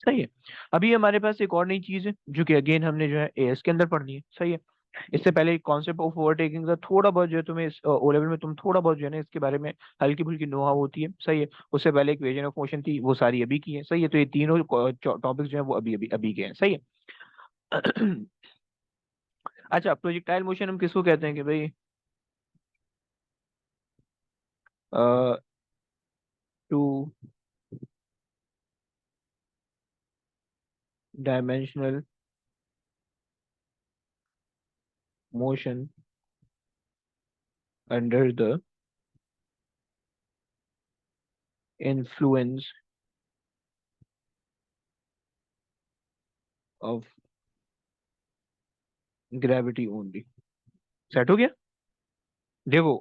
सही है। अभी हमारे पास एक और नई चीज है जो कि अगेन हमने जो है एएस के अंदर पढ़नी है। सही है। इससे पहले कॉन्सेप्ट ऑफ ओवरटेकिंग का थोड़ा बहुत जो है तुम्हें ओ लेवल में तुम थोड़ा बहुत जो है ना इसके बारे में हल्की फुल्की नो हाउ होती है। सही है। उससे पहले एक इक्वेशन ऑफ मोशन थी, वो सारी अभी की है। सही है। तो ये तीनों टॉपिक्स जो है वो अभी अभी अभी के हैं। सही है। अच्छा, प्रोजेक्टाइल मोशन हम किसको कहते हैं कि भाई two dimensional motion under the influence of gravity only. Set हो गया। देखो,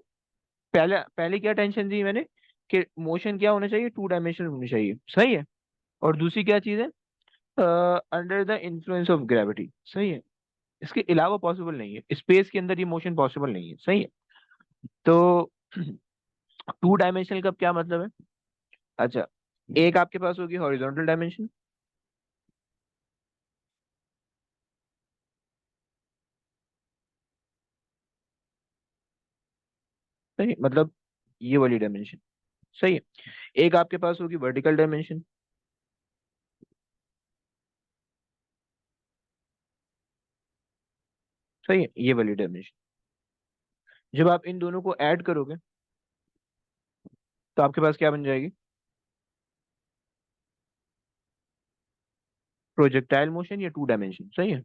पहले पहले क्या टेंशन दी मैंने कि मोशन क्या होना चाहिए, टू डायमेंशनल होनी चाहिए। सही है। और दूसरी क्या चीज है, under the influence of gravity. सही है। इसके अलावा पॉसिबल नहीं है, स्पेस के अंदर ये मोशन पॉसिबल नहीं है। सही है। तो टू डायमेंशनल का क्या मतलब है। अच्छा, एक आपके पास होगी हॉरिजॉन्टल डायमेंशन। सही है? मतलब ये वाली डायमेंशन। सही है। एक आपके पास होगी वर्टिकल डायमेंशन। सही है, ये वाली डायमेंशन। जब आप इन दोनों को ऐड करोगे तो आपके पास क्या बन जाएगी, प्रोजेक्टाइल मोशन या टू डायमेंशन। सही है।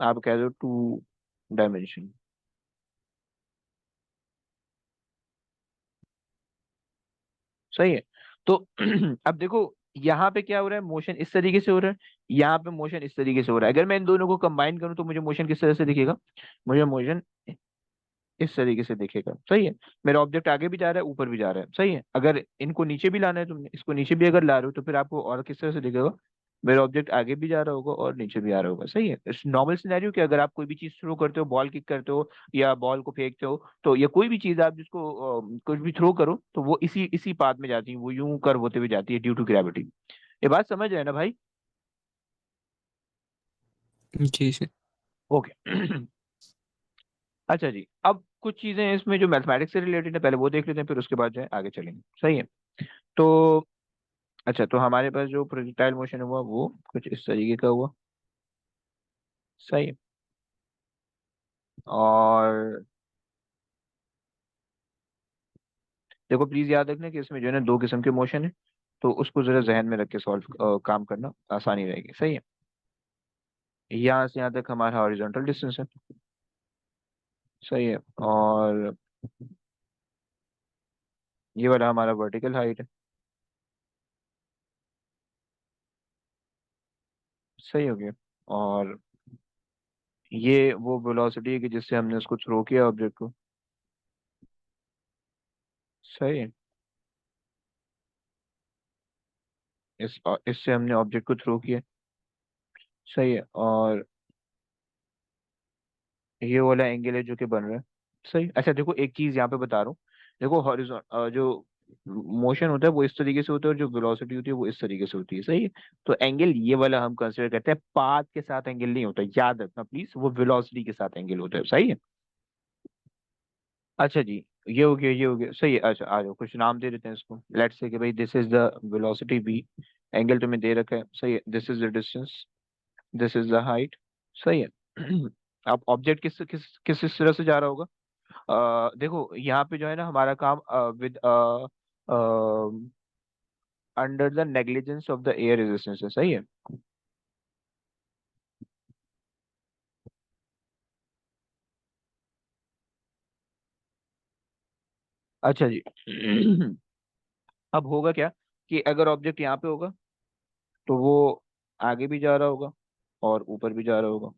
आप कह दो टू डायमेंशन। सही है। तो अब देखो, यहाँ पे क्या हो रहा है, मोशन इस तरीके से हो रहा है, यहाँ पे मोशन इस तरीके से हो रहा है। अगर मैं इन दोनों को कंबाइन करूँ तो मुझे मोशन किस तरह से दिखेगा, मुझे मोशन इस तरीके से दिखेगा। सही है। मेरा ऑब्जेक्ट आगे भी जा रहा है, ऊपर भी जा रहा है। सही है। अगर इनको नीचे भी लाना है, तुमने इसको नीचे भी अगर ला रहे हो तो फिर आपको और किस तरह से दिखेगा, मेरा ऑब्जेक्ट आगे भी जा रहा होगा और नीचे भी आ रहा होगा। सही है। इस नॉर्मल सिनेरियो कि अगर आप कोई भी चीज थ्रो करते हो, बॉल किक करते हो या बॉल को फेंकते हो, तो या कोई भी चीज आप जिसको कुछ भी थ्रो करो तो वो इसी इसी पाथ में जाती है, वो यूं कर्व होते हुए जाती है ड्यू टू ग्रेविटी। ये बात समझ रहे हैं ना भाई। जी सर। ओके। अच्छा जी, अब कुछ चीजें हैं इसमें जो मैथमेटिक्स से रिलेटेड है, पहले वो देख लेते हैं, फिर उसके बाद जो है आगे चलेंगे। सही है। तो अच्छा, तो हमारे पास जो प्रोजेक्टाइल मोशन हुआ वो कुछ इस तरीके का हुआ। सही है। और देखो, प्लीज याद रखना कि इसमें जो है ना दो किस्म के मोशन है, तो उसको जरा जहन में रख के सॉल्व काम करना आसानी रहेगी। सही है। यहाँ से यहाँ तक हमारा हॉरिजॉन्टल डिस्टेंस है। सही है। और ये वाला हमारा वर्टिकल हाइट है। सही हो गया। और ये वो वेलोसिटी है कि जिससे हमने उसको थ्रो किया ऑब्जेक्ट को। सही है। इससे हमने ऑब्जेक्ट को थ्रो किया। सही है। और ये वाला एंगल है जो कि बन रहा है। सही। अच्छा देखो, एक चीज यहाँ पे बता रहा हूँ। देखो, हॉरिजॉन जो मोशन होता है वो इस तरीके से होता है, और जो वेलोसिटी होती है वो इस तरीके से होती है। सही है। तो एंगल ये वाला हम कंसिडर करते हैं, पाथ के साथ एंगल नहीं होता, याद रखना प्लीज, वो वेलोसिटी के साथ एंगल होता है। सही है। अच्छा जी, ये हो गया, ये हो गया। सही है। अच्छा, आ जाओ, कुछ नाम दे देते हैं इसको। लेट्स से कि भाई this is the velocity v, angle तुम्हें दे रखा है। सही है। This is the distance, this is the height. सही है। अब ऑब्जेक्ट किस किस किस किस तरह से जा रहा होगा। देखो, यहाँ पे जो है ना हमारा काम with under the negligence of the air resistance है। सही है। अच्छा जी। अब होगा क्या कि अगर ऑब्जेक्ट यहाँ पे होगा तो वो आगे भी जा रहा होगा और ऊपर भी जा रहा होगा।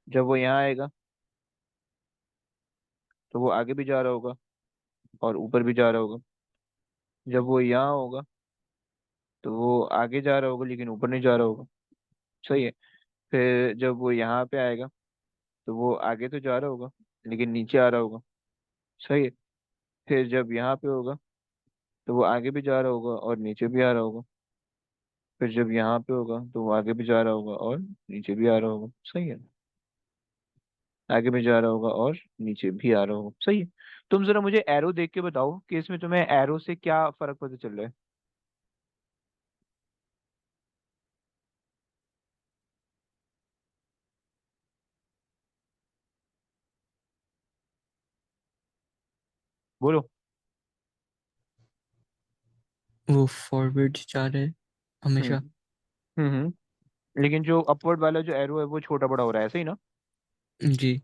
जब वो यहाँ आएगा तो वो आगे भी जा रहा होगा और ऊपर भी जा रहा होगा। जब वो यहाँ होगा तो वो आगे जा रहा होगा लेकिन ऊपर नहीं जा रहा होगा। सही है। फिर जब वो यहाँ पे आएगा तो वो आगे तो जा रहा होगा लेकिन नीचे आ रहा होगा। सही है। फिर जब यहाँ पे होगा तो वो आगे भी जा रहा होगा और नीचे भी आ रहा होगा। फिर जब यहाँ पे होगा तो वो आगे भी जा रहा होगा और नीचे भी आ रहा होगा, सही है। आगे भी जा रहा होगा और नीचे भी आ रहा होगा, सही है। तुम जरा मुझे एरो देख के बताओ कि इसमें तुम्हें एरो से क्या फर्क पता चल रहा है। बोलो। वो फॉरवर्ड जा रहे हैं हम्म। हमेशा। लेकिन जो अपवर्ड वाला जो एरो है वो छोटा बड़ा हो रहा है, सही ना। जी।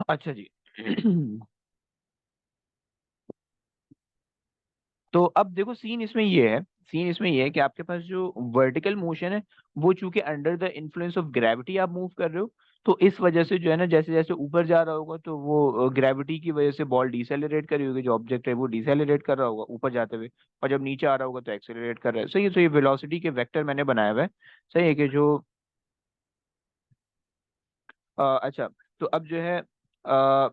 अच्छा जी। तो अब देखो सीन इसमें ये है कि आपके पास जो वर्टिकल मोशन है वो चूंकि under the influence of gravity आप मूव कर रहे हो, तो इस वजह से जो है ना, जैसे जैसे ऊपर जा रहा होगा तो वो ग्रेविटी की वजह से बॉल डिसेलेरेट कर रही होगी, जो ऑब्जेक्ट है वो डिसेलेरेट कर रहा होगा ऊपर जाते हुए, और जब नीचे आ रहा होगा तो एक्सेलरेट कर रहा है, सही है। तो ये वेलोसिटी के वेक्टर मैंने बनाया हुआ है, सही है कि जो अच्छा। तो अब जो है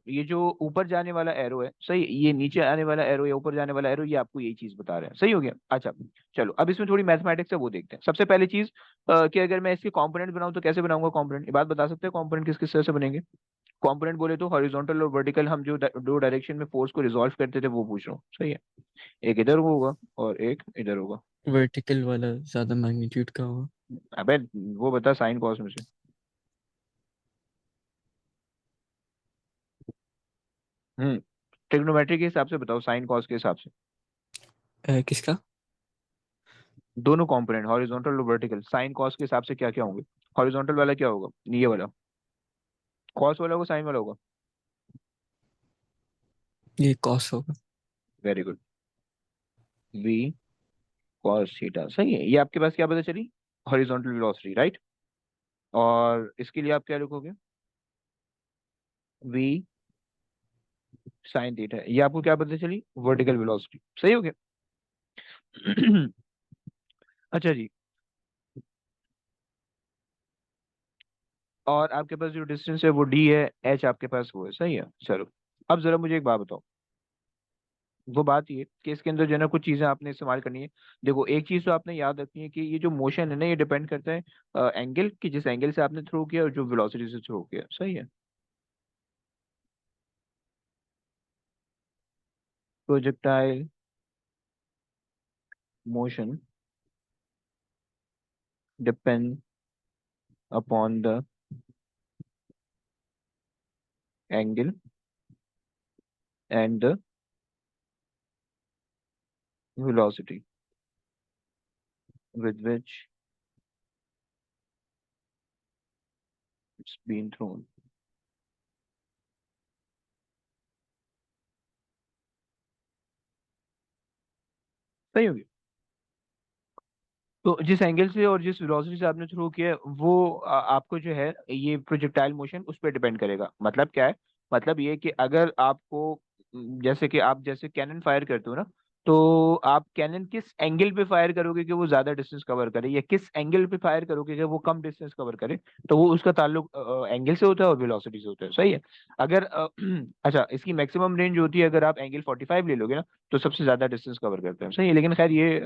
ये जो ऊपर जाने वाला एरो है, सही, ये नीचे आने वाला एरो या ऊपर जाने वाला एरो, ये आपको यही चीज बता रहे हैं, सही हो गया। अच्छा, चलो अब इसमें थोड़ी मैथमेटिक्स है वो देखते हैं। सबसे पहली चीज कि अगर मैं इसके कंपोनेंट बनाऊं तो कैसे बनाऊंगा कंपोनेंट, ये बात बता सकते हैं कंपोनेंट किस किस तरह से बनेंगे। कंपोनेंट बोले तो हॉरिजॉन्टल और वर्टिकल, हम जो दो डायरेक्शन में फोर्स को रिजॉल्व करते थे वो पूछ रहा हूँ, सही है। एक इधर होगा और एक इधर होगा। वर्टिकल वाला ज्यादा मैग्नीट्यूड का होगा। अबे वो बता साइन कॉस में से। हम्म। ट्रिग्नोमेट्री के हिसाब से बताओ, साइन कॉस के हिसाब से। किसका? दोनों कंपोनेंट हॉरिजॉन्टल और वर्टिकल साइन कॉस के हिसाब से क्या क्या होंगे। हॉरिजॉन्टल वाला क्या होगा, ये वाला कॉस वाला होगा, साइन वाला होगा। ये कॉस होगा। Very good. V cos theta, सही है। ये आपके पास क्या पता चली, हॉरिजॉन्टल वेलोसिटी, राइट। और इसके लिए आप क्या लिखोगे, वी साइन थीटा। ये आपको क्या पता चली, वर्टिकल वेलोसिटी, सही हो गया। अच्छा जी। और आपके पास जो डिस्टेंस है वो डी है, एच आपके पास वो है, सही है। चलो अब जरा मुझे एक बात बताओ। वो बात ये कि इसके अंदर जो है ना कुछ चीजें आपने इस्तेमाल करनी है। देखो एक चीज तो आपने याद रखनी है कि ये जो मोशन है ना ये डिपेंड करता है एंगल की, जिस एंगल से आपने थ्रो किया और जो वेलोसिटी से थ्रो किया, सही है। Projectile motion depend upon the angle and the velocity with which it's been thrown, सही होगी। तो जिस एंगल से और जिस वेलोसिटी से आपने थ्रो किया है वो आपको जो है ये प्रोजेक्टाइल मोशन उस पर डिपेंड करेगा। मतलब क्या है, मतलब ये कि अगर आपको जैसे कि आप जैसे कैनन फायर करते हो ना, तो आप कैनन किस एंगल पे फायर करोगे कि वो ज्यादा डिस्टेंस कवर करे, या किस एंगल पे फायर करोगे कि वो कम डिस्टेंस कवर करे, तो वो उसका ताल्लुक एंगल से होता है और वेलोसिटी से होता है, सही है। अगर अच्छा, इसकी मैक्सिमम रेंज होती है, अगर आप एंगल 45 ले लोगे ना तो सबसे ज्यादा डिस्टेंस कवर करते हैं, सही है। लेकिन खैर ये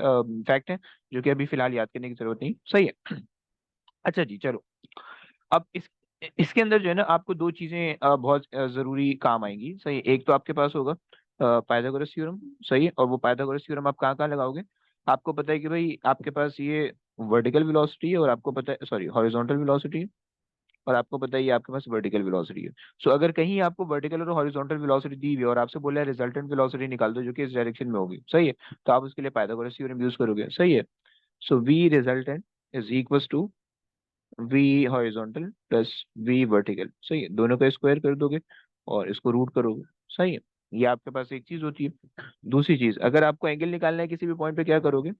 फैक्ट है जो कि अभी फिलहाल याद करने की जरूरत नहीं, सही है। अच्छा जी, चलो अब इसके अंदर जो है ना आपको दो चीजें बहुत जरूरी काम आएंगी, सही है। एक तो आपके पास होगा पाइथागोरस थ्योरम, सही है। और वो पाइथागोरस थ्योरम आप कहाँ कहाँ लगाओगे। आपको पता है कि भाई आपके पास ये वर्टिकल वेलोसिटी है, और आपको पता है, सॉरी, हॉरिजॉन्टल वेलोसिटी है, और आपको पता है ये आपके पास वर्टिकल वेलोसिटी है। सो अगर कहीं आपको वर्टिकल और हॉरिजॉन्टल वेलोसिटी दी हुई है और आपसे बोला है रिजल्टेंट वेलोसिटी निकाल दो जो कि इस डायरेक्शन में होगी, सही है, तो आप उसके लिए पाइथागोरस थ्योरम यूज करोगे, सही है। So V resultant is equal to V horizontal plus V vertical, सही है। दोनों का स्क्वायर कर दोगे और इसको रूट करोगे, सही है। ये आपके पास एक चीज होती है। दूसरी चीज, अगर आपको एंगल निकालना है किसी भी पॉइंट पे, क्या करोगे,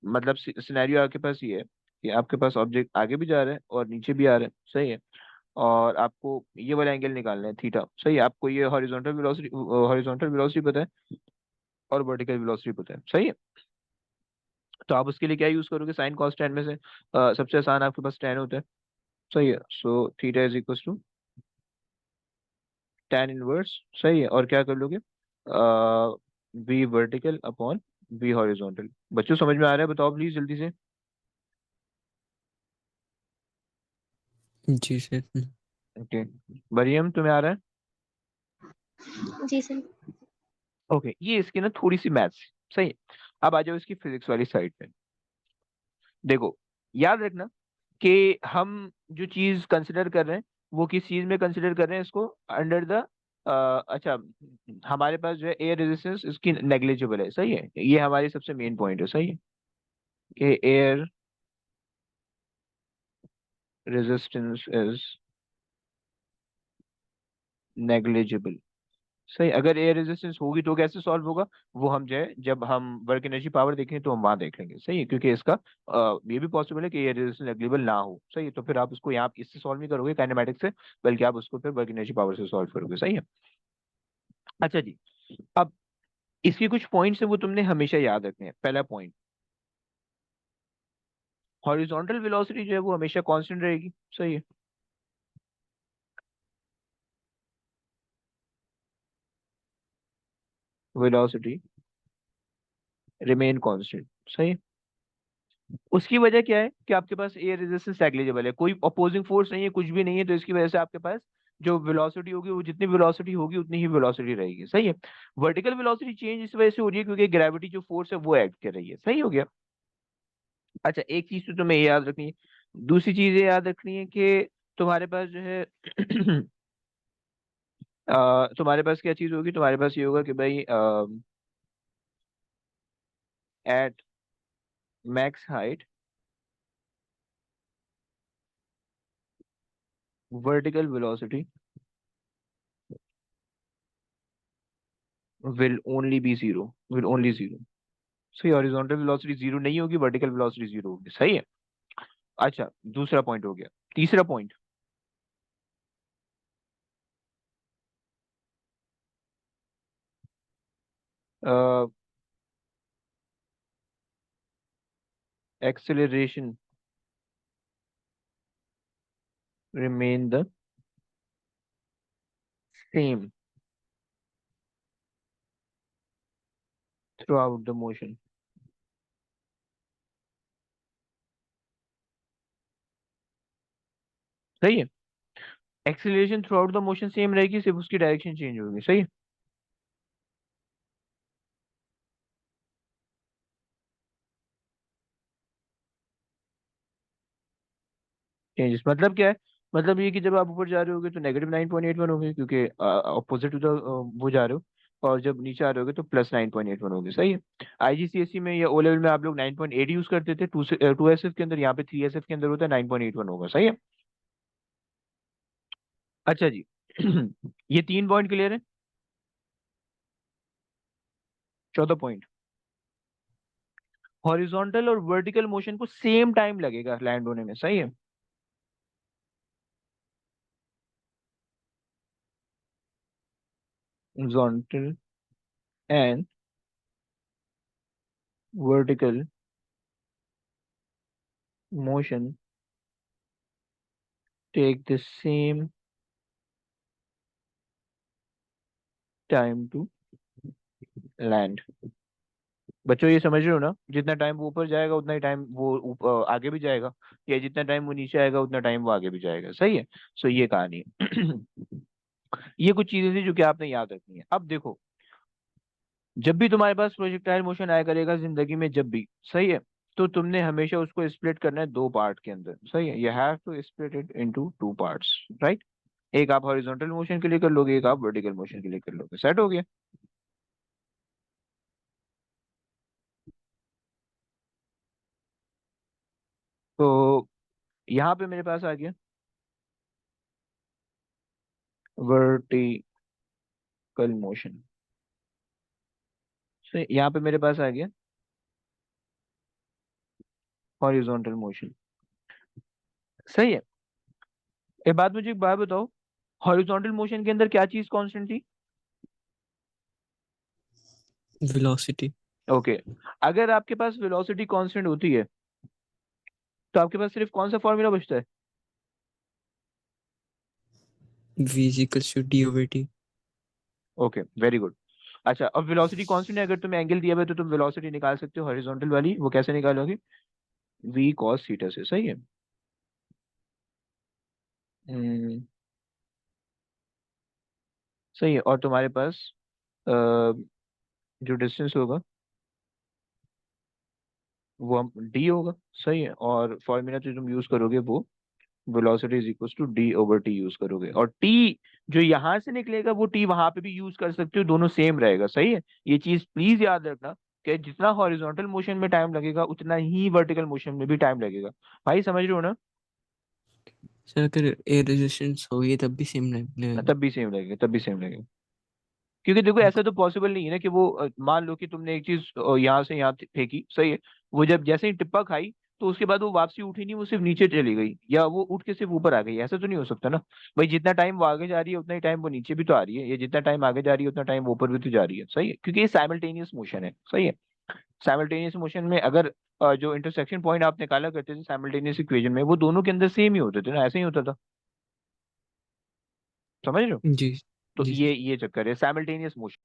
मतलब सिनेरियो आपके पास ये है कि आपके पास ऑब्जेक्ट आगे भी जा रहा है और नीचे भी आ रहा है, सही है। और आपको ये वाला एंगल निकालना है थीटा, सही है। आपको ये हॉरिजॉन्टल वेलोसिटी पता है और वर्टिकल वेलोसिटी पता है, सही है। तो आप उसके लिए क्या यूज करोगे, साइन कॉस टेन में से सबसे आसान आपके पास टेन होता है, सही है। So theta is equal to tan inverse, सही है। और क्या कर लोगे, V vertical upon V horizontal. बच्चों समझ में आ रहा है? बताओ प्लीज जल्दी से। जी सर। ओके, मरियम तुम्हें आ रहा है? जी सर। ओके, ये इसकी ना थोड़ी सी मैथ्स। सही है। अब आ जाओ इसकी फिजिक्स वाली साइड पे। देखो, याद रखना कि हम जो चीज कंसिडर कर रहे हैं वो किस चीज में कंसिडर कर रहे हैं इसको, अंडर द, अच्छा, हमारे पास जो है एयर रेजिस्टेंस इसकी नेग्लिजिबल है। सही है, ये हमारी सबसे मेन पॉइंट है। सही है कि एयर रेजिस्टेंस इज नेग्लिजिबल। सही, अगर एयर रेजिस्टेंस होगी तो कैसे सॉल्व होगा, वो हम जो है जब हम वर्क एनर्जी पावर देखेंगे तो हम वहां देख लेंगे। सही है, क्योंकि इसका ये भी पॉसिबल है कि एयर रेजिस्टेंस नेग्लिजिबल ना हो। सही है, तो फिर आप उसको यहाँ इससे सॉल्व नहीं करोगे काइनेमेटिक्स से, बल्कि आप उसको फिर वर्क एनर्जी पावर से सॉल्व करोगे। सही है। अच्छा जी, अब इसके कुछ पॉइंट्स है वो तुमने हमेशा याद रखने हैं। पहला पॉइंट, हॉरिजॉन्टल वेलोसिटी जो है वो हमेशा कांस्टेंट रहेगी। सही है, वेलोसिटी रिमेन कांस्टेंट। सही है। उसकी वजह क्या है कि आपके पास एयर रेजिस्टेंस नेग्लिजिबल है, कोई अपोजिंग फोर्स नहीं है, कुछ भी नहीं है, तो इसकी वजह से आपके पास जो वेलोसिटी होगी वो जितनी वेलोसिटी होगी उतनी ही वेलोसिटी रहेगी। सही है। वर्टिकल वेलोसिटी चेंज इस वजह से हो रही है क्योंकि ग्रेविटी जो फोर्स है वो एक्ट कर रही है। सही हो गया। अच्छा, एक चीज तो तुम्हें ये याद रखनी है। दूसरी चीज ये याद रखनी है कि तुम्हारे पास जो है तुम्हारे पास क्या चीज होगी, तुम्हारे पास ये होगा कि भाई at max height vertical velocity will only be zero, will only zero. सही, हॉरिजॉन्टल वेलोसिटी जीरो नहीं होगी, वर्टिकल वेलोसिटी जीरो होगी। सही है। अच्छा, दूसरा पॉइंट हो गया। तीसरा point, acceleration remain the same through out the motion. सही है, acceleration through out the motion same रहेगी, सिर्फ उसकी डायरेक्शन चेंज होगी। सही है। चेंजेस मतलब क्या है? मतलब ये कि जब आप ऊपर जा रहे होगे तो -9.81 होगे क्योंकि अपोजिट टू द वो जा रहे हो, और जब नीचे आ रहे होगे तो +9.81 होगे। सही है। आईजीसीएसई में या ओ लेवल में आप लोग 9.8 यूज करते थे, टू एस एफ के अंदर, यहाँ पे 3 SF के अंदर होता है 9.81 होगा। सही है। अच्छा जी, ये 3 पॉइंट क्लियर है। चौथा पॉइंट, हॉरिजॉन्टल और वर्टिकल मोशन को सेम टाइम लगेगा लैंड होने में। सही है। Horizontal and vertical motion take the same time to land। बच्चों ये समझ रहे हो ना, जितना टाइम वो ऊपर जाएगा उतना ही टाइम वो आगे भी जाएगा, या जितना टाइम वो नीचे आएगा उतना टाइम वो आगे भी जाएगा। सही है। सो ये कहानी है। ये कुछ चीजें थी जो कि आपने याद रखनी है। अब देखो, जब भी तुम्हारे पास प्रोजेक्टाइल मोशन आया करेगा जिंदगी में, जब भी, सही है, तो तुमने हमेशा उसको स्प्लिट करना है दो पार्ट के अंदर। सही है, you have to split it into two parts. Right, एक आप हॉरिजॉन्टल मोशन के लिए कर लोगे, एक आप वर्टिकल मोशन के लिए कर लोगे। सेट हो गया। तो यहाँ पे मेरे पास आ गया वर्टिकल मोशन। तो यहाँ पे मेरे पास आ गया हॉरिजॉन्टल मोशन। सही है। एक बात, मुझे एक बात बताओ, हॉरिजॉन्टल मोशन के अंदर क्या चीज कांस्टेंट थी? वेलोसिटी। ओके, अगर आपके पास वेलोसिटी कांस्टेंट होती है तो आपके पास सिर्फ कौन सा फॉर्मूला बचता है? v is equals to d/t। Okay, very good. अच्छा, अब वेलोसिटी कांस्टेंट है, अगर तुम्हें एंगल दिया हुआ है तो तुम वेलोसिटी निकाल सकते हो हॉरिजॉन्टल वाली, वो कैसे निकालोगे? v cos थीटा से, सही है। हम्म, सही है। और तुम्हारे पास अ, जो डिस्टेंस होगा वो हम डी होगा, सही है। और फॉर्मूला जो तुम यूज करोगे वो velocity is equal to D over T use करोगे, और टी जो यहाँ से निकलेगा वो टी वहां पे भी यूज कर सकते हो, दोनों सेम रहेगा, सही है। ये चीज प्लीज याद रखना कि जितना हॉरिजॉन्टल मोशन में टाइम लगेगा उतना ही वर्टिकल मोशन में भी टाइम लगेगा। भाई समझ रहे हो ना? सर अगर एयर रेजिस्टेंस होगी तब भी सेम लगेगा? तब भी सेम लगेगा, तब भी सेम लगेगा। क्योंकि देखो ऐसा तो पॉसिबल नहीं है ना कि वो मान लो कि तुमने एक चीज यहाँ से यहाँ फेंकी, सही है। वो जब जैसे ही टिप्पा खाई तो उसके बाद वो वापसी उठी नहीं, वो सिर्फ नीचे चली गई, या वो उठ के सिर्फ ऊपर आ गई, ऐसा तो नहीं हो सकता ना। भाई जितना टाइम वो आगे जा रही है उतना ही टाइम वो नीचे भी तो आ रही है, या जितना टाइम आगे जा रही है उतना टाइम वो ऊपर भी तो जा रही है, सही है। क्योंकि ये साइमल्टेनियस मोशन है, सही है। साइमल्टेनियस मोशन में अगर जो इंटरसेक्शन पॉइंट आप निकाला करते थे साइमल्टेनियस इक्वेशन में, वो दोनों के अंदर सेम ही होते थे ना, ऐसे ही होता था। समझ रहे हो? जी। तो जी सर। ये चक्कर है साइमल्टेनियस मोशन।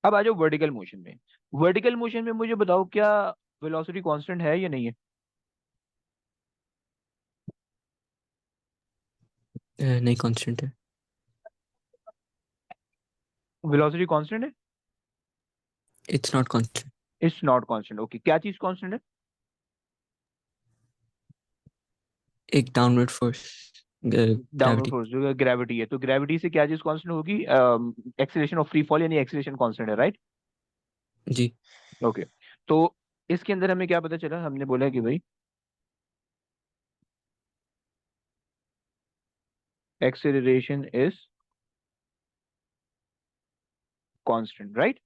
अब आ जाओ वर्टिकल मोशन में। वर्टिकल मोशन में मुझे बताओ, क्या वेलोसिटी कांस्टेंट है या नहीं है? नहीं, कांस्टेंट है। वेलोसिटी कांस्टेंट है? It's not constant. It's not constant, okay. क्या चीज कांस्टेंट है? एक downward force, downward gravity. Force जो ग्रेविटी है, तो ग्रेविटी से क्या चीज कांस्टेंट होगी? एक्सीलरेशन ऑफ फ्री फॉल यानी एक्सीलरेशन कांस्टेंट है, राइट? जी। ओके। तो इसके अंदर हमें क्या पता चला? हमने बोला कि भाई एक्सेलरेशन इज कांस्टेंट, राइट?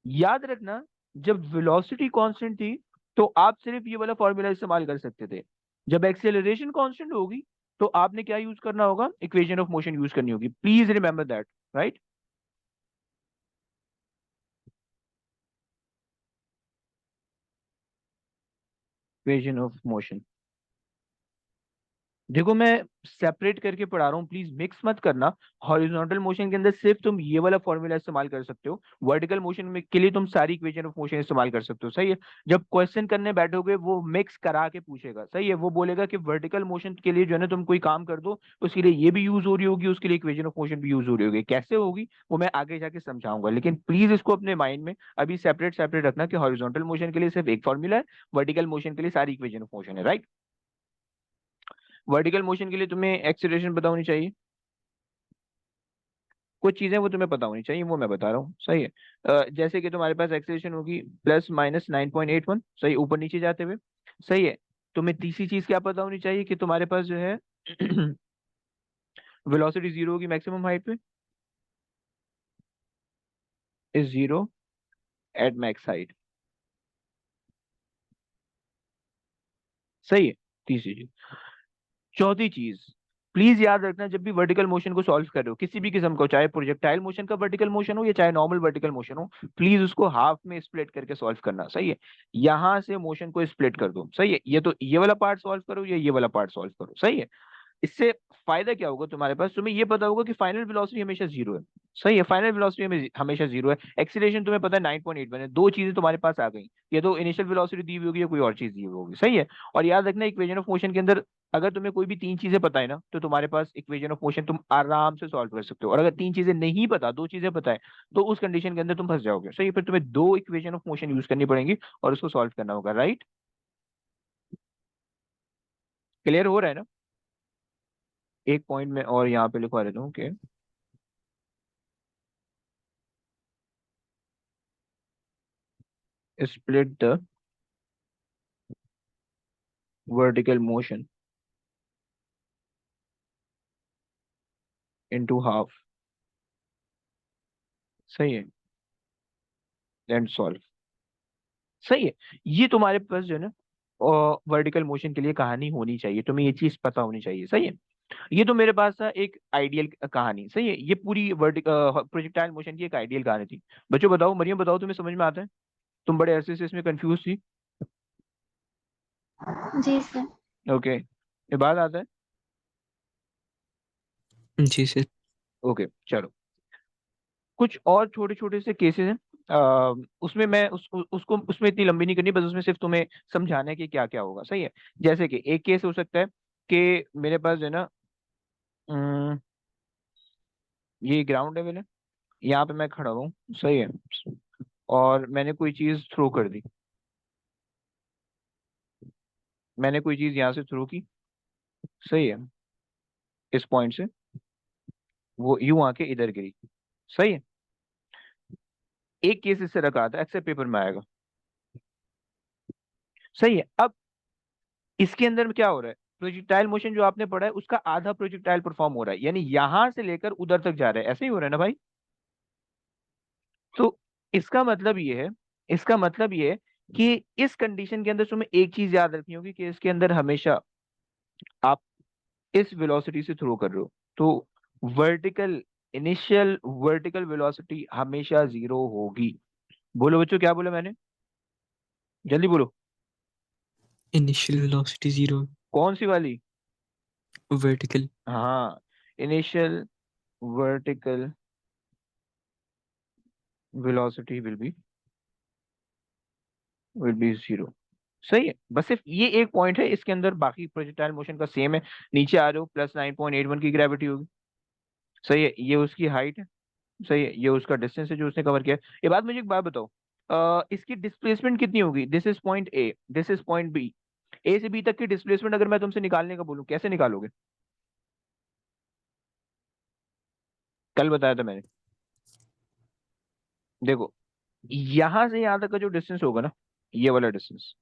याद रखना, जब वेलोसिटी कांस्टेंट थी तो आप सिर्फ ये वाला फॉर्मूला इस्तेमाल कर सकते थे। जब एक्सेलरेशन कांस्टेंट होगी तो आपने क्या यूज करना होगा? इक्वेशन ऑफ मोशन यूज करनी होगी, please remember that, right? Equation of motion. देखो मैं सेपरेट करके पढ़ा रहा हूँ, प्लीज मिक्स मत करना। हॉरिजॉन्टल मोशन के अंदर सिर्फ तुम ये वाला फॉर्मूला इस्तेमाल कर सकते हो, वर्टिकल मोशन में के लिए तुम सारी इक्वेशन ऑफ मोशन इस्तेमाल कर सकते हो, सही है। जब क्वेश्चन करने बैठोगे वो मिक्स करा के पूछेगा, सही है। वो बोलेगा कि वर्टिकल मोशन के लिए जो है ना तुम कोई काम कर दो, उसके लिए ये भी यूज हो रही होगी, उसके लिए इक्वेशन ऑफ मोशन भी यूज हो रही होगी, कैसे होगी वो मैं आगे जाके समझाऊंगा। लेकिन प्लीज इसको अपने माइंड में अभी सेपरेट सेपरेट रखना कि हॉरिजॉन्टल मोशन के लिए सिर्फ एक फॉर्मूला है, वर्टिकल मोशन के लिए सारी इक्वेशन ऑफ मोशन है, राइट? वर्टिकल मोशन के लिए तुम्हें एक्सीलरेशन पता होनी चाहिए, कुछ चीजें वो तुम्हें पता होनी चाहिए, वो मैं बता रहा हूँ, सही है। जैसे कि तुम्हारे पास एक्सीलरेशन होगी +-9.81, सही, ऊपर नीचे जाते हुए, सही है। तुम्हें तीसरी चीज क्या पता होनी चाहिए कि तुम्हारे पास जो है वेलोसिटी जीरो होगी मैक्सिमम हाइट पे, is zero eight max height, सही है। तीसरी चीज। चौथी चीज, प्लीज याद रखना, जब भी वर्टिकल मोशन को सॉल्व कर रहे हो किसी भी किस्म का, चाहे प्रोजेक्टाइल मोशन का वर्टिकल मोशन हो या चाहे नॉर्मल वर्टिकल मोशन हो, प्लीज उसको हाफ में स्प्लिट करके सॉल्व करना, सही है। यहां से मोशन को स्प्लिट कर दो, सही है। ये तो ये वाला पार्ट सॉल्व करो या ये वाला पार्ट सॉल्व करो, सही है। इससे फायदा क्या होगा तुम्हारे पास? तुम्हें ये पता होगा कि फाइनल वेलोसिटी हमेशा जीरो है, सही है। फाइनल वेलोसिटी में हमेशा जीरो है। एक्सीलरेशन तुम्हें पता है 9.81 है, दो चीजें तुम्हारे पास आ गई, या तो इनिशियल वेलोसिटी दी हुई होगी या कोई और चीज दी हुई होगी, सही है। और याद रखना इक्वेशन ऑफ मोशन के अंदर अगर तुम्हें कोई भी तीन चीजें पता है ना, तो तुम्हारे पास इक्वेशन ऑफ मोशन तुम आराम से सॉल्व कर सकते हो। और अगर तीन चीजें नहीं पता, दो चीजें पता है, तो उस कंडीशन के अंदर तुम फंस जाओगे, सही है। फिर तुम्हें दो इक्वेशन ऑफ मोशन यूज करनी पड़ेंगी और उसको सॉल्व करना होगा, राइट? क्लियर हो रहा है ना? एक पॉइंट में और यहाँ पे लिखवा देता हूँ कि split the vertical motion into half, सही है, then solve, सही है। ये तुम्हारे पास जो है ना वर्टिकल मोशन के लिए कहानी होनी चाहिए, तुम्हें ये चीज पता होनी चाहिए, सही है। ये तो मेरे पास था एक आइडियल कहानी, सही है। ये पूरी वर्टिकल प्रोजेक्टाइल मोशन की एक आइडियल कहानी थी। बच्चों बताओ, मरियम बताओ, तुम्हें समझ में आता है? तुम बड़े अरसे से इसमें कंफ्यूज थी। जी सर। ओके, ये बात आता है। जी सर। ओके, चलो। कुछ और छोटे छोटे से केसेस हैं, उसमें मैं उसको उसमें इतनी लंबी नहीं करनी, बस उसमें सिर्फ तुम्हें समझाना है कि क्या क्या होगा, सही है। जैसे कि एक केस हो सकता है कि मेरे पास जो है ना, अम, ये ग्राउंड लेवल है, यहाँ पे मैं खड़ा हूँ, सही है, और मैंने कोई चीज थ्रो कर दी, मैंने कोई चीज यहाँ से थ्रो की, सही है, इस पॉइंट से वो यूं आके इधर गिरी, सही है। एक केस इससे रखा था, अक्सर पेपर में आएगा, सही है। अब इसके अंदर में क्या हो रहा है, प्रोजेक्टाइल मोशन जो आपने पढ़ा है उसका आधा प्रोजेक्टाइल परफॉर्म हो रहा है, यानी यहां से लेकर उधर तक जा रहा है, ऐसे ही हो रहा है ना भाई। तो इसका मतलब ये है, इसका मतलब ये है कि इस कंडीशन के अंदर तुम्हें एक चीज याद रखनी होगी कि इसके अंदर हमेशा आप इस वेलोसिटी से थ्रो कर रहे हो, तो वर्टिकल, इनिशियल वर्टिकल वेलोसिटी हमेशा जीरो होगी। बोलो बच्चों, क्या बोला मैंने, जल्दी बोलो। इनिशियल वेलोसिटी जीरो, कौन सी वाली? वर्टिकल। हाँ, initial vertical velocity will be zero, सही है। बस सिर्फ ये एक पॉइंट है इसके अंदर, बाकी प्रोजेक्टाइल मोशन का सेम है। नीचे आ रहे हो, +9.81 की ग्रेविटी होगी, सही है, ये उसकी हाइट है, सही है, ये उसका डिस्टेंस है जो उसने कवर किया है। ये बात मुझे एक बात बताओ, इसकी डिस्प्लेसमेंट कितनी होगी, this is point A, this is point B, A से बी तक की डिस्प्लेसमेंट अगर मैं तुमसे निकालने का बोलूं, कैसे निकालोगे? कल बताया था मैंने, देखो, यहां से यहां तक का जो डिस्टेंस होगा ना, ये वाला डिस्टेंस,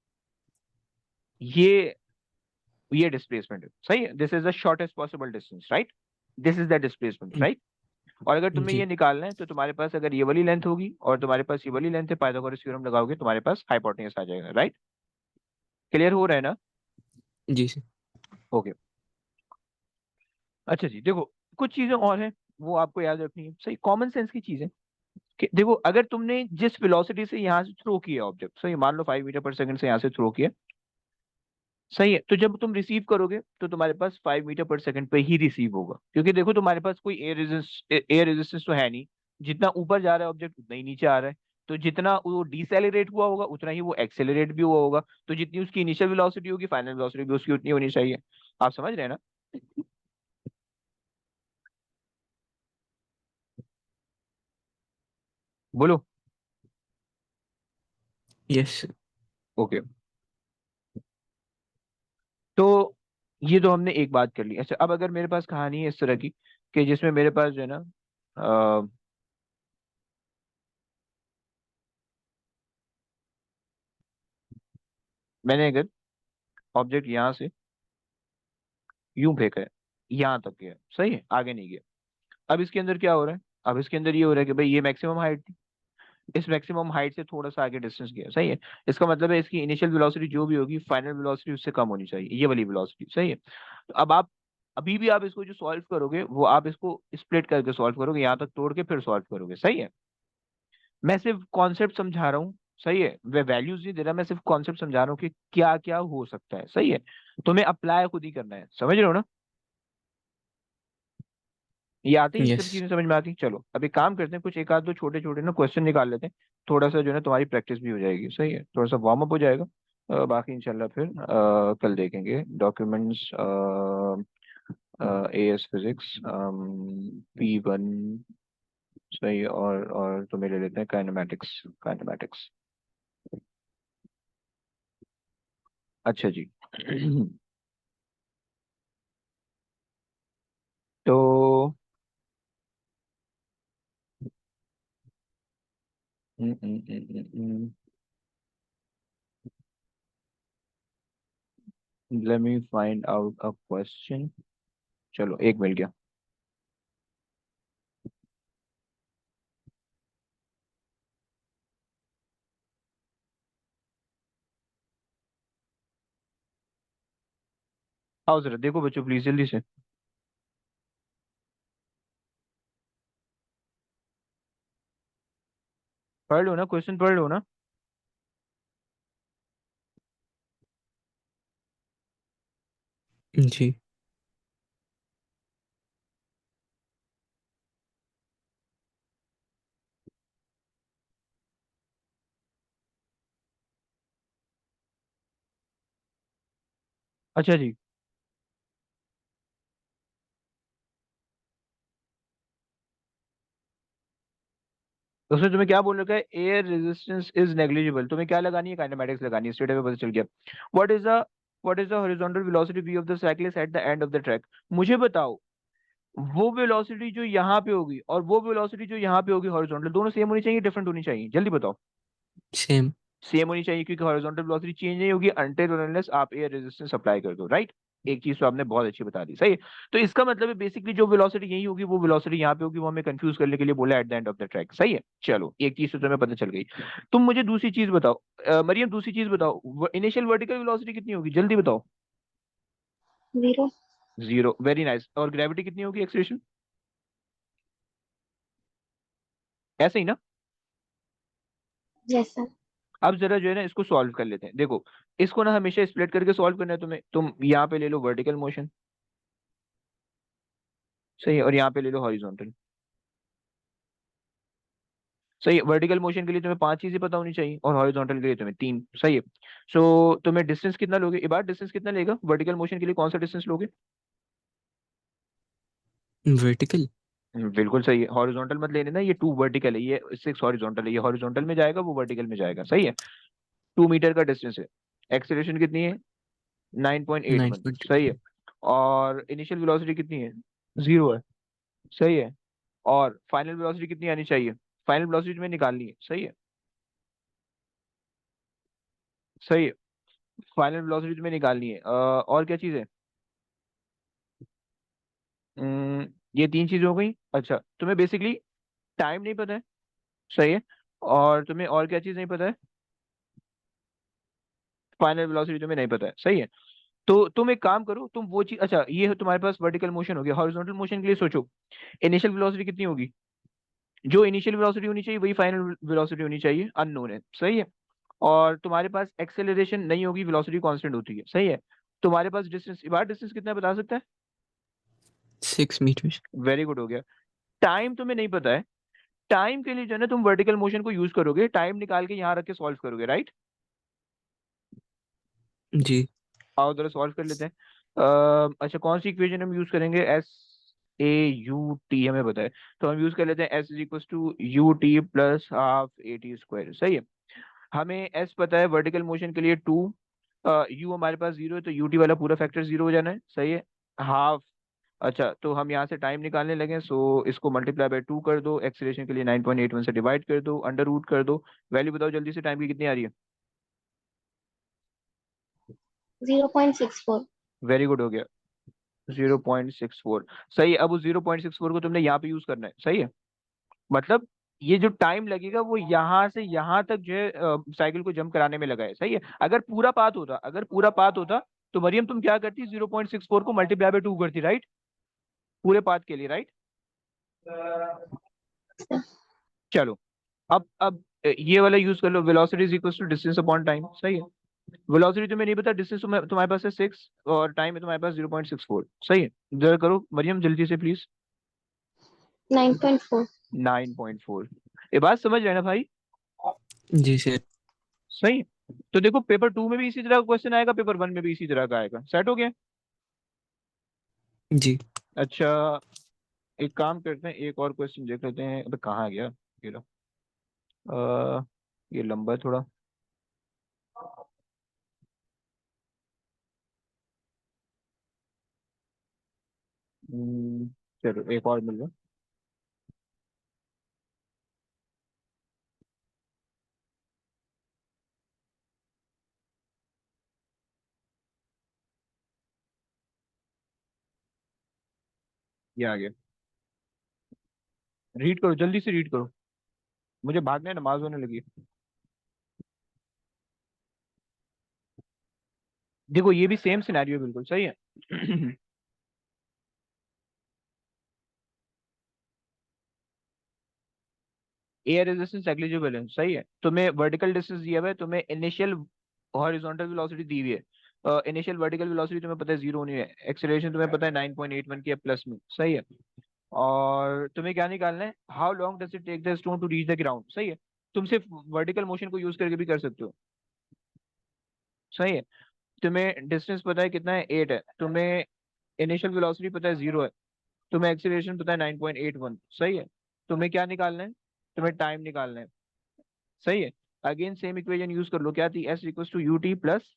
ये ये डिस्प्लेसमेंट है, सही है, this is the shortest possible distance, right, this is the displacement, right. और अगर तुम्हें ये जी। निकालना है तो तुम्हारे पास अगर ये वाली लेंथ होगी और तुम्हारे पास ये वाली लेंथ है, पाइथागोरस थ्योरम लगाओगे, तुम्हारे पास हाइपोटेन्यूज आ जाएगा, राइट। क्लियर हो रहा है ना? जी सर। ओके। अच्छा जी, देखो, कुछ चीजें और हैं वो आपको याद रखनी है, सही, कॉमन सेंस की चीजें, कि देखो अगर तुमने जिस वेलोसिटी से यहाँ से थ्रो किया ऑब्जेक्ट, सही, मान लो 5 मीटर पर सेकंड से यहाँ से थ्रो किया, सही है, तो जब तुम रिसीव करोगे तो तुम्हारे पास 5 मीटर पर सेकंड पे ही रिसीव होगा, क्योंकि देखो तुम्हारे पास कोई एयर रेजिस्टेंस तो है नहीं, जितना ऊपर जा रहा है ऑब्जेक्ट उतना ही नीचे आ रहा है, तो जितना वो डिसेलेरेट हुआ होगा उतना ही वो एक्सेलरेट भी हुआ होगा, तो जितनी उसकी इनिशियल वेलोसिटी होगी फाइनल वेलोसिटी भी उसकी उतनी होनी चाहिए। आप समझ रहे हैं ना? बोलो। यस। ओके, तो ये तो हमने एक बात कर ली। अच्छा, अब अगर मेरे पास कहानी है इस तरह की कि जिसमें मेरे पास जो है ना, अ, मैंने अगर ऑब्जेक्ट यहाँ से यूं फेंका है, यहाँ तक गया, सही है, आगे नहीं गया। अब इसके अंदर क्या हो रहा है, अब इसके अंदर ये हो रहा है कि भाई ये मैक्सिमम हाइट थी, इस मैक्सिमम हाइट से थोड़ा सा आगे डिस्टेंस गया, सही है। इसका मतलब है इसकी इनिशियल वेलोसिटी जो भी होगी फाइनल वेलोसिटी उससे कम होनी चाहिए, ये वाली वेलोसिटी, सही है। तो अब आप, अभी भी आप इसको जो सॉल्व करोगे वो आप इसको स्प्लिट करके सॉल्व करोगे, यहाँ तक तोड़ के फिर सॉल्व करोगे, सही है। मैं सिर्फ कॉन्सेप्ट समझा रहा हूँ, सही है, वे वैल्यूज नहीं दे रहा, मैं सिर्फ कॉन्सेप्ट समझा रहा हूँ कि क्या क्या हो सकता है, सही है। तुम्हें अप्लाई खुद ही करना है, समझ रहे हो ना? ये आती है, यस। सब चीजें समझ में आती हैं। चलो अब एक काम करते हैं, कुछ एक आध दो छोटे छोटे ना क्वेश्चन निकाल लेते हैं, थोड़ा सा जो है ना तुम्हारी प्रैक्टिस भी हो जाएगी, सही है, थोड़ा सा वार्म अप हो जाएगा। बाकी इंशाल्लाह फिर कल देखेंगे डॉक्यूमेंट्स, एएस फिजिक्स, P1, सही, और तुम्हें ले लेते हैं काइनेमैटिक्स, काइनेमैटिक्स। अच्छा जी। तो let me find out a question. चलो एक मिल गया। आओ जरा देखो बच्चों प्लीज जल्दी से, पढ़ लो ना, क्वेश्चन पढ़ लो ना। जी। अच्छा जी, तो उसमें तुम्हें क्या बोल रखा है, एयर रेजिस्टेंस इज नेग्लिजिबल, तुम्हें क्या लगानी है, काइनेमेटिक्स लगानी है, स्ट्रेट अवे पता चल गया। What is the what is the horizontal velocity v of the cyclist at the end of the track. मुझे बताओ, वो वेलोसिटी जो यहाँ पे होगी और वो वेलोसिटी जो यहाँ पे होगी हॉरिजॉन्टल, दोनों सेम होनी चाहिए, डिफरेंट होनी चाहिए, जल्दी बताओ। सेम। सेम होनी चाहिए, क्योंकि हॉरिजॉन्टल वेलोसिटी चेंज नहीं होगी अनटिल और अनलेस आप एयर रेजिस्टेंस अप्लाई कर दो, राइट। एक चीज तो आपने बहुत अच्छी बता दी, सही है। तो इसका मतलब है बेसिकली जो वेलोसिटी यही होगी वो वेलोसिटी यहाँ पे होगी, वो हमें कंफ्यूज करने के लिए बोला at the end of the track, सही है। चलो एक चीज तो तुम्हें पता चल गई। तुम मुझे दूसरी चीज बताओ, मरियम दूसरी चीज बताओ, इनिशियल वर्टिकल वेलोसिटी कितनी होगी, जल्दी बताओ। 0। Zero, very nice. और ग्रेविटी कितनी होगी, एक्सेलरेशन, ऐसे ही ना। Yes sir. अब जरा जो है ना इसको सॉल्व कर लेते हैं, देखो। इसको ना हमेशा स्प्लिट करके सॉल्व करना है तुम्हें, तुम यहाँ पे ले लो वर्टिकल मोशन, सही है, और यहाँ पे ले लो हॉरिजॉन्टल, सही है। वर्टिकल मोशन के लिए तुम्हें 5 चीजें पता होनी चाहिए और हॉरिजॉन्टल के लिए तुम्हें 3, सही है। सो तुम्हें डिस्टेंस कितना लोगे, एक बार डिस्टेंस कितना लेगा वर्टिकल मोशन के लिए, कौन सा डिस्टेंस लोगे। वर्टिकल। बिल्कुल सही है। हॉरिजॉन्टल मत लेने ना, ये 2 वर्टिकल है, ये 6 हॉरिजॉन्टल है, ये हॉरिजॉन्टल में जाएगा वो वर्टिकल में जाएगा, सही है। 2 मीटर का डिस्टेंस है। एक्सेलरेशन कितनी है, 9.81, 9.2। सही है। और इनिशियल वेलोसिटी कितनी है, 0 है, सही है। और फाइनल वेलोसिटी कितनी आनी चाहिए, फाइनल वेलोसिटी में निकालनी है, सही है, सही है। फाइनल वेलोसिटी में निकालनी है, और क्या चीज़ है। ये 3 चीजें हो गई। अच्छा, तुम्हें बेसिकली टाइम नहीं पता है, सही है। और तुम्हें और क्या चीज नहीं पता है, फाइनल वेलोसिटी तुम्हें नहीं पता है, सही है। तो तुम एक काम करो, तुम वो चीज, अच्छा ये है तुम्हारे पास वर्टिकल मोशन हो गया, हॉरिजॉन्टल मोशन के लिए सोचो, इनिशियल वेलोसिटी कितनी होगी, जो इनिशियल वेलोसिटी होनी चाहिए वही फाइनल वेलोसिटी होनी चाहिए, अननोन है, सही है। और तुम्हारे पास एक्सेलरेशन नहीं होगी, वेलोसिटी कांस्टेंट होती है, सही है। तुम्हारे पास डिस्टेंस, बार डिस्टेंस कितना है, बता सकता है। 6 meters। वेरी गुड, हो गया। टाइम तुम्हें नहीं पता है, टाइम के लिए जो है ना तुम वर्टिकल मोशन को यूज करोगे, टाइम निकाल के यहाँ रख के सॉल्व करोगे, राइट। जी। आओ जरा सॉल्व कर लेते हैं। अच्छा कौन सी इक्वेशन हम यूज करेंगे, एस ए यू टी हमें पता है, तो हम यूज कर लेते हैं S is equal to U T plus half A T square, सही है। हमें एस पता है वर्टिकल मोशन के लिए 2, यू हमारे पास 0 है, तो यू टी वाला पूरा फैक्टर 0 हो जाना है, सही है। हाफ, अच्छा तो हम यहाँ से टाइम निकालने लगे, सो इसको मल्टीप्लाई बाय 2 कर दो, एक्सीलरेशन के लिए 9.81 से डिवाइड कर दो, अंडर रूट कर दो। वैल्यू बताओ जल्दी से, टाइम की कितनी आ रही है। 0.64। वेरी गुड, हो गया। 0.64, सही है। अब उस 0.64 को तुमने यहाँ पे यूज करना है, सही है। मतलब ये जो टाइम लगेगा वो यहाँ से यहाँ तक जो है साइकिल को जंप कराने में लगा है, सही है। अगर पूरा पाथ होता, अगर पूरा पाथ होता, तो मरियम तुम क्या करती, 0.64 को मल्टीप्लाई बाय 2 करती, राइट, पूरे पाथ के लिए, राइट। चलो, अब ये वाला यूज कर लो, velocity is equal to distance upon time, सही है। वेलोसिटी तुम्हें नहीं पता, डिस्टेंस तुम्हारे पास है 6 और टाइम है तुम्हारे पास 0.64, सही है। जरा करो मरियम जल्दी से प्लीज। 9.4। 9.4, ये बात समझ रहे हैं ना भाई, जी सर। सही है। तो देखो पेपर 2 में भी इसी तरह का क्वेश्चन आएगा, पेपर 1 में भी इसी तरह का आएगा, सेट हो गया। जी। अच्छा, एक काम करते हैं, एक और क्वेश्चन देख लेते हैं, अबे कहाँ गया ये लो। अ, ये लंबा है थोड़ा। हम्म, चलो एक और मिल गया। ये आ गया, रीड करो जल्दी से, रीड करो, मुझे भागना है, नमाज होने लगी है। देखो ये भी सेम सिनेरियो बिल्कुल सही है। एयर रेजिस्टेंस नेग्लिजिबल है, सही है। तुम्हें वर्टिकल डिस्टेंस दिया हुआ है, तुम्हें इनिशियल हॉरिजॉन्टल वेलोसिटी दी हुई है, इनिशियल वर्टिकल वेलोसिटी तुम्हें पता है 0 होनी है, एक्सेलरेशन तुम्हें पता है 9.81 की है प्लस में, सही है। और तुम्हें क्या निकालना है, how long does it take the stone to reach the ground, सही है। तुम सिर्फ वर्टिकल मोशन को यूज करके भी कर सकते हो, सही है। तुम्हें डिस्टेंस पता है कितना है, 8 है, तुम्हें इनिशियल वेलोसिटी पता है 0 है, तुम्हें एक्सीलरेशन पता है 9.81, सही है। तुम्हें क्या निकालना है, तुम्हें टाइम निकालना है, सही है। अगेन सेम इक्वेशन यूज कर लो, क्या थी, S equals to U T plus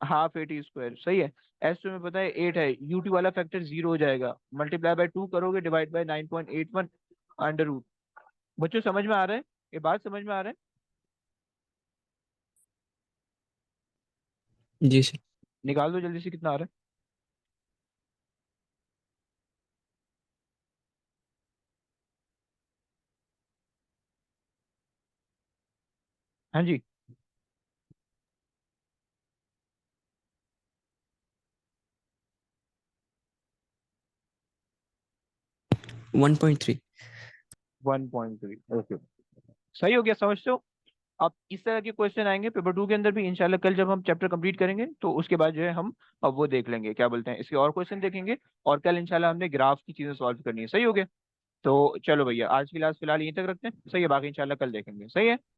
half A T square, सही है। एस तुम्हें पता है 8 है, यू टी वाला फैक्टर 0 हो जाएगा, मल्टीप्लाई बाय 2 करोगे, डिवाइड बाय 9.81 अंडर रूट। बच्चों समझ में आ रहा है, ये बात समझ में आ रहा है? जी सर। निकाल दो जल्दी से कितना आ रहा है। हाँ जी। 1.3। 1.3, ओके, सही हो गया, समझते हो। अब इस तरह के क्वेश्चन आएंगे पेपर 2 के अंदर भी इंशाल्लाह, कल जब हम चैप्टर कंप्लीट करेंगे तो उसके बाद जो है हम अब वो देख लेंगे, क्या बोलते हैं, इसके और क्वेश्चन देखेंगे। और कल इंशाल्लाह हमने ग्राफ की चीजें सॉल्व करनी है, सही हो गया। तो चलो भैया, आज की क्लास फिलहाल यहीं तक रखते हैं, सही है, बाकी इंशाल्लाह कल देखेंगे, सही है।